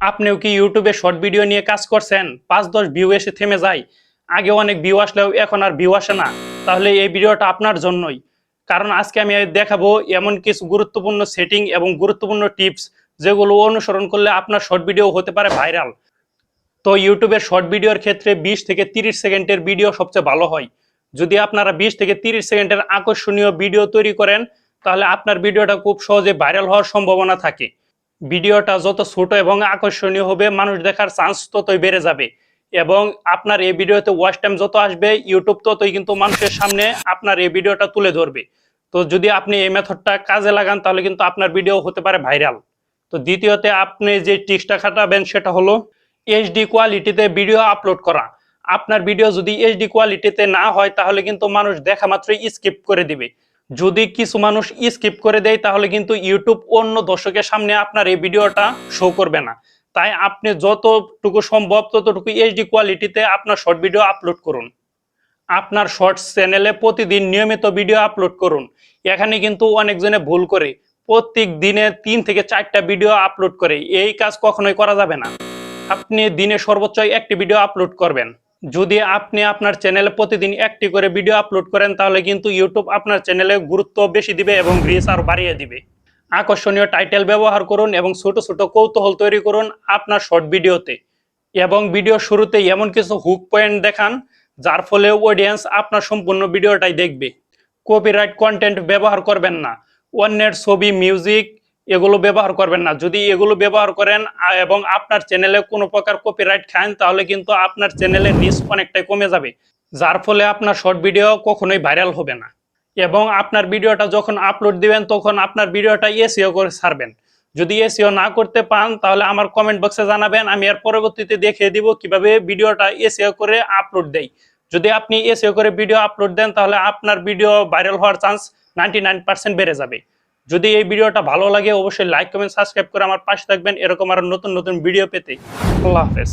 আপনিও কি ইউটিউবে শর্ট ভিডিও নিয়ে কাজ করছেন? ৫-১০ ভিউ এসে থেমে যায়। আগে অনেক ভিউ আসলেও এখন আর ভিউ আসে না। তাহলে এই ভিডিওটা আপনার জন্যই। কারণ আজকে আমি দেখাবো এমন কিছু গুরুত্বপূর্ণ সেটিং এবং গুরুত্বপূর্ণ টিপস যেগুলো অনুসরণ করলে আপনার শর্ট ভিডিও হতে পারে ভাইরাল। তো ইউটিউবের শর্ট ভিডিওর ক্ষেত্রে ২০ থেকে ৩০ সেকেন্ডের ভিডিও সবচেয়ে ভালো হয়। যদি আপনারা ২০ থেকে ৩০ সেকেন্ডের আকর্ষণীয় ভিডিও তৈরি করেন, তাহলে আপনার ভিডিওটা খুব সহজে ভাইরাল হওয়ার সম্ভাবনা থাকে। ভিডিওটা যত ছোট এবং আকর্ষণীয় হবে, মানুষ দেখার চান্স ততই বেড়ে যাবে এবং আপনার এই ভিডিওতে ওয়াচ টাইম যত আসবে, ইউটিউব ততই কিন্তু মানুষের সামনে আপনার এই ভিডিওটা তুলে ধরবে। তো যদি আপনি এই মেথডটা কাজে লাগান, তাহলে কিন্তু আপনার ভিডিও হতে পারে ভাইরাল। তো দ্বিতীয়তে আপনি যে ট্রিক্সটা খাটাবেন সেটা হলো এইচডি কোয়ালিটিতে ভিডিও আপলোড করা। আপনার ভিডিও যদি এইচডি কোয়ালিটিতে না হয়, তাহলে কিন্তু মানুষ দেখা মাত্রই স্কিপ করে দিবে। যদি কিছু মানুষ স্কিপ করে দেয়, তাহলে কিন্তু ইউটিউব অন্য দর্শকের সামনে আপনার এই ভিডিওটা শো করবে না। তাই আপনি যতটুকু সম্ভব ততটুকু এইচডি কোয়ালিটিতে আপনার শর্ট ভিডিও আপলোড করুন। আপনার শর্টস চ্যানেলে প্রতিদিন নিয়মিত ভিডিও আপলোড করুন। এখানে কিন্তু অনেকজনে ভুল করে প্রত্যেক দিনে ৩ থেকে ৪টা ভিডিও আপলোড করে। এই কাজ কখনোই করা যাবে না। আপনি দিনে সর্বোচ্চ একটি ভিডিও আপলোড করবেন। যদি আপনি আপনার চ্যানেলে প্রতিদিন একটি করে ভিডিও আপলোড করেন, তাহলে কিন্তু ইউটিউব আপনার চ্যানেলে গুরুত্ব বেশি দিবে এবং রিচ আরো বাড়িয়ে দিবে। আকর্ষণীয় টাইটেল ব্যবহার করুন এবং ছোট ছোট কৌতূহল তৈরি করুন আপনার শর্ট ভিডিওতে, এবং ভিডিও শুরুতে এমন কিছু হুক পয়েন্ট দেখান যার ফলে অডিয়েন্স আপনার সম্পূর্ণ ভিডিওটাই দেখবে। কপিরাইট কন্টেন্ট ব্যবহার করবেন না। অন্যের ছবি, মিউজিক এগুলো ব্যবহার করবেন না। যদি এগুলো ব্যবহার করেন এবং আপনার চ্যানেলে কোনো প্রকার কপিরাইট খান, তাহলে কিন্তু আপনার চ্যানেলের রিচ অনেকটাই কমে যাবে, যার ফলে আপনার শর্ট ভিডিও কখনোই ভাইরাল হবে না। এবং আপনার ভিডিওটা যখন আপলোড দিবেন, তখন আপনার ভিডিওটা এসইও করে ছাড়বেন। যদি এসইও না করতে পান, তাহলে আমার কমেন্ট বক্সে জানাবেন, আমি এর পরবর্তীতে দেখিয়ে দিব কিভাবে ভিডিওটা এসইও করে আপলোড দেই। যদি আপনি এসইও করে ভিডিও আপলোড দেন, তাহলে আপনার ভিডিও ভাইরাল হওয়ার চান্স 99% বেড়ে যাবে। যদি এই ভিডিওটা ভালো লাগে, অবশ্যই লাইক, কমেন্ট, সাবস্ক্রাইব করে আমার পাশে থাকবেন এরকম আরো নতুন নতুন ভিডিও পেতে। আল্লাহ হাফেজ।